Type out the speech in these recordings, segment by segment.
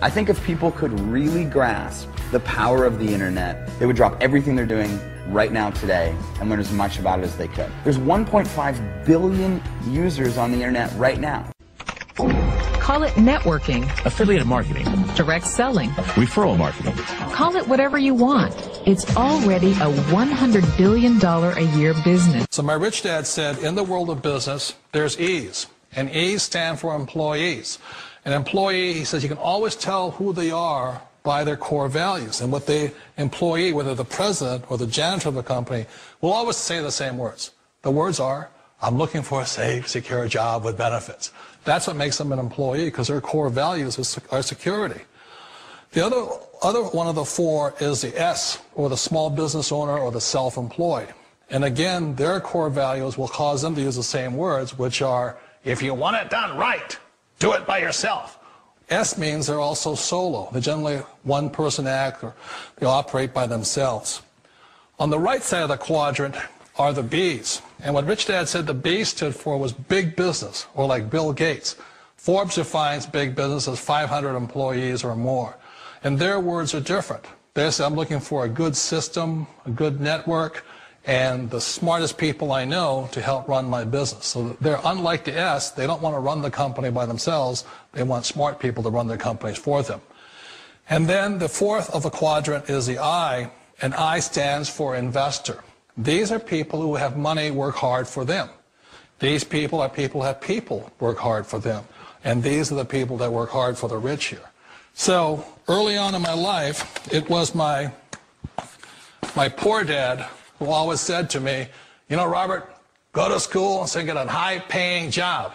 I think if people could really grasp the power of the internet, they would drop everything they're doing right now today and learn as much about it as they could. There's 1.5 billion users on the internet right now. Call it networking, affiliate marketing, direct selling, referral marketing. Call it whatever you want. It's already a $100 billion a year business. So my rich dad said, in the world of business, there's E's, and E's stand for employees. An employee, he says, you can always tell who they are by their core values. And what the employee, whether the president or the janitor of the company, will always say the same words. The words are, I'm looking for a safe, secure job with benefits. That's what makes them an employee, because their core values are security. The other one of the four is the S, or the small business owner or the self-employed. And again, their core values will cause them to use the same words, which are, if you want it done right, do it by yourself. S means they're also solo. They're generally one-person act, or they operate by themselves. On the right side of the quadrant are the B's. And what Rich Dad said the B stood for was big business, or like Bill Gates. Forbes defines big business as 500 employees or more. And their words are different. They say, I'm looking for a good system, a good network, and the smartest people I know to help run my business. So they're unlike the S. They don't want to run the company by themselves. They want smart people to run their companies for them. And then the fourth of the quadrant is the I, and I stands for investor. These are people who have money work hard for them. These people are people who have people work hard for them. And these are the people that work hard for the rich here. So early on in my life, it was my poor dad who always said to me, you know, Robert, go to school and so get a high-paying job.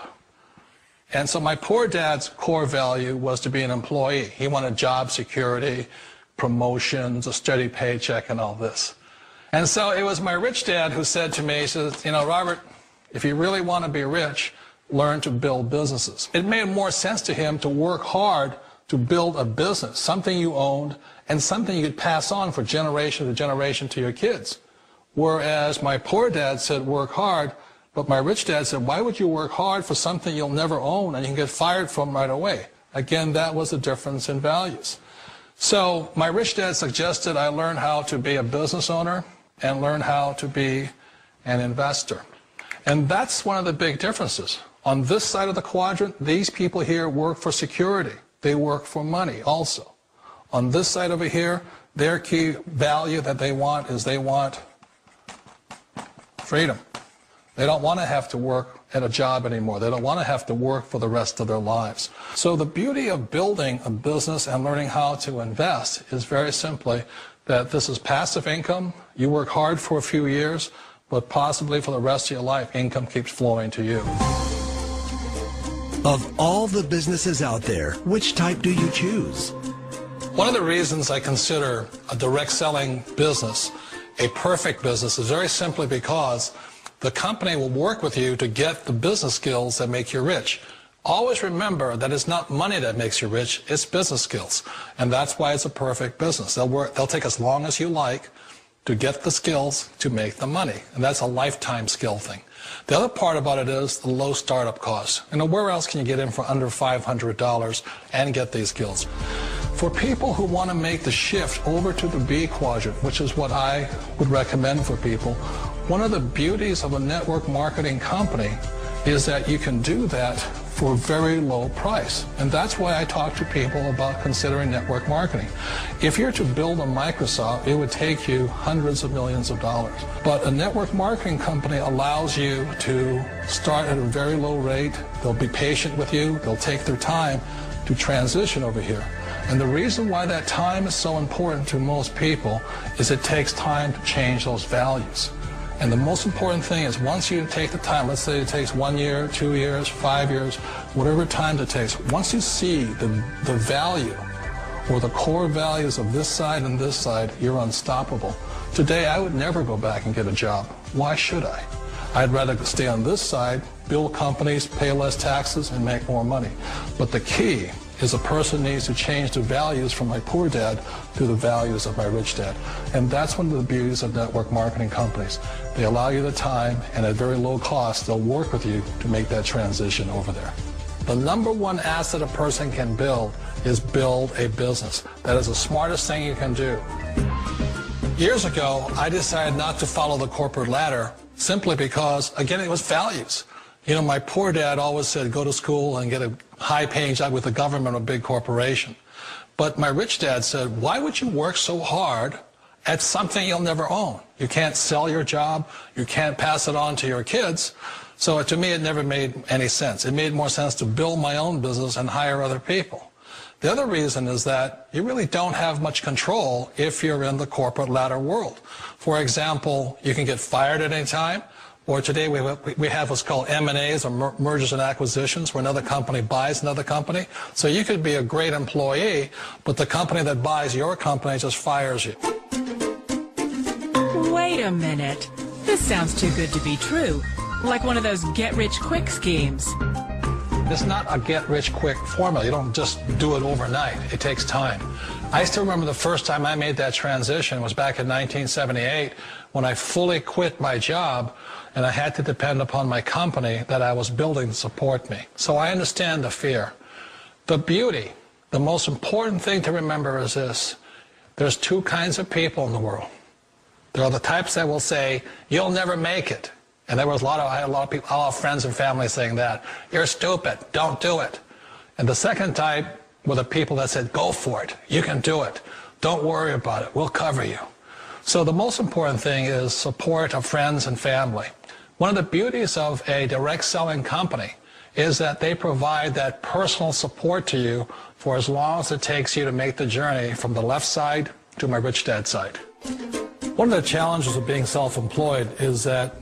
And so my poor dad's core value was to be an employee. He wanted job security, promotions, a steady paycheck, and all this. And so it was my rich dad who said to me, he says, you know, Robert, if you really want to be rich, learn to build businesses. It made more sense to him to work hard to build a business, something you owned, and something you could pass on for generation to generation to your kids. Whereas my poor dad said work hard, but my rich dad said, why would you work hard for something you'll never own and you can get fired from right away? Again, that was the difference in values. So my rich dad suggested I learn how to be a business owner and learn how to be an investor. And that's one of the big differences. On this side of the quadrant, these people here work for security. They work for money also. On this side over here, their key value that they want is they want freedom. They don't want to have to work at a job anymore. They don't want to have to work for the rest of their lives. So the beauty of building a business and learning how to invest is very simply that this is passive income. You work hard for a few years, but possibly for the rest of your life, income keeps flowing to you. Of all the businesses out there, which type do you choose? One of the reasons I consider a direct selling business a perfect business is very simply because the company will work with you to get the business skills that make you rich. Always remember that it's not money that makes you rich, it's business skills. And that's why it's a perfect business. They'll take as long as you like to get the skills to make the money. And that's a lifetime skill thing. The other part about it is the low startup cost. You know, where else can you get in for under $500 and get these skills? For people who want to make the shift over to the B quadrant, which is what I would recommend for people, one of the beauties of a network marketing company is that you can do that for a very low price. And that's why I talk to people about considering network marketing. If you're to build a Microsoft, it would take you hundreds of millions of dollars. But a network marketing company allows you to start at a very low rate. They'll be patient with you. They'll take their time to transition over here. And the reason why that time is so important to most people is it takes time to change those values. And the most important thing is once you take the time, let's say it takes 1 year, 2 years, 5 years, whatever time it takes, once you see the value or the core values of this side and this side, you're unstoppable. Today, I would never go back and get a job. Why should I? I'd rather stay on this side, build companies, pay less taxes, and make more money. But the key is a person needs to change the values from my poor dad to the values of my rich dad. And that's one of the beauties of network marketing companies. They allow you the time, and at very low cost, they'll work with you to make that transition over there. The number one asset a person can build is build a business. That is the smartest thing you can do. Years ago, I decided not to follow the corporate ladder simply because, again, it was values. You know, my poor dad always said, go to school and get a high-paying job with the government or a big corporation. But my rich dad said, why would you work so hard at something you'll never own? You can't sell your job. You can't pass it on to your kids. So to me, it never made any sense. It made more sense to build my own business and hire other people. The other reason is that you really don't have much control if you're in the corporate ladder world. For example, you can get fired at any time, or today we have what's called M&As, or mergers and acquisitions, where another company buys another company. So you could be a great employee, but the company that buys your company just fires you. Wait a minute. This sounds too good to be true. Like one of those get-rich-quick schemes. It's not a get-rich-quick formula. You don't just do it overnight. It takes time. I still remember the first time I made that transition was back in 1978 when I fully quit my job and I had to depend upon my company that I was building to support me. So I understand the fear. The beauty, the most important thing to remember is this. There's two kinds of people in the world. There are the types that will say, you'll never make it. And there was I had a lot of people, a lot of friends and family saying that. You're stupid. Don't do it. And the second type were the people that said, go for it. You can do it. Don't worry about it. We'll cover you. So the most important thing is support of friends and family. One of the beauties of a direct selling company is that they provide that personal support to you for as long as it takes you to make the journey from the left side to my rich dad side. One of the challenges of being self-employed is that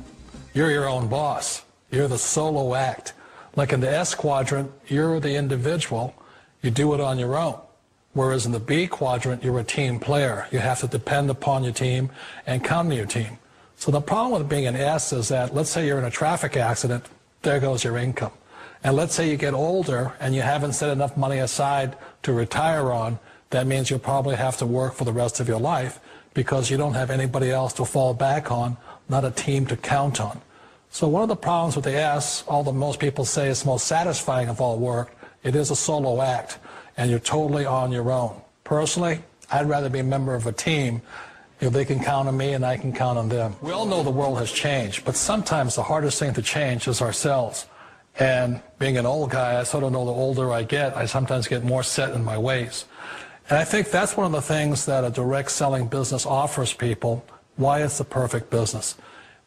you're your own boss. You're the solo act. Like in the S quadrant, you're the individual. You do it on your own. Whereas in the B quadrant, you're a team player. You have to depend upon your team and count on your team. So the problem with being an S is that, let's say you're in a traffic accident, there goes your income. And let's say you get older and you haven't set enough money aside to retire on, that means you'll probably have to work for the rest of your life because you don't have anybody else to fall back on, not a team to count on. So one of the problems with the S, although most people say it's the most satisfying of all work, it is a solo act, and you're totally on your own. Personally, I'd rather be a member of a team if they can count on me and I can count on them. We all know the world has changed, but sometimes the hardest thing to change is ourselves. And being an old guy, I sort of know the older I get, I sometimes get more set in my ways. And I think that's one of the things that a direct selling business offers people, why it's the perfect business.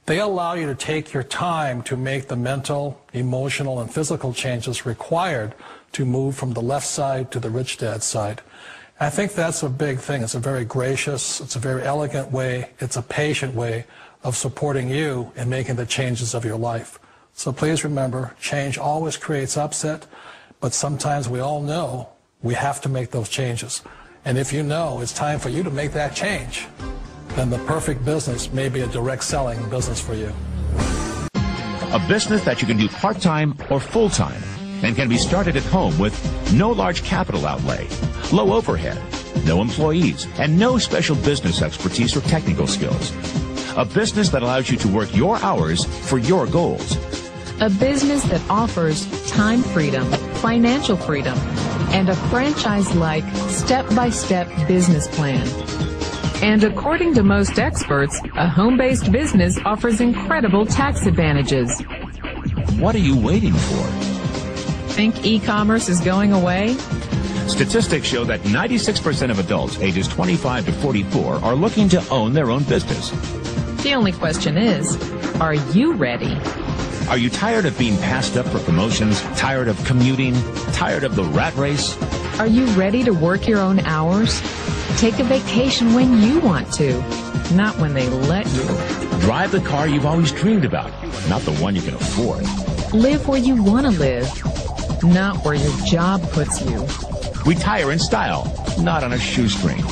They allow you to take your time to make the mental, emotional, and physical changes required to move from the left side to the rich dad side. I think that's a big thing. It's a very gracious, it's a very elegant way, it's a patient way of supporting you in making the changes of your life. So please remember, change always creates upset, but sometimes we all know we have to make those changes. And if you know it's time for you to make that change, then the perfect business may be a direct selling business for you. A business that you can do part-time or full-time and can be started at home with no large capital outlay, low overhead, no employees, and no special business expertise or technical skills. A business that allows you to work your hours for your goals. A business that offers time freedom, financial freedom, and a franchise-like, step-by-step business plan. And according to most experts, a home-based business offers incredible tax advantages. What are you waiting for? Think e-commerce is going away? Statistics show that 96% of adults ages 25 to 44 are looking to own their own business. The only question is, are you ready? Are you tired of being passed up for promotions, tired of commuting, tired of the rat race? Are you ready to work your own hours? Take a vacation when you want to, not when they let you. Drive the car you've always dreamed about, not the one you can afford. Live where you want to live, not where your job puts you. Retire in style, not on a shoestring.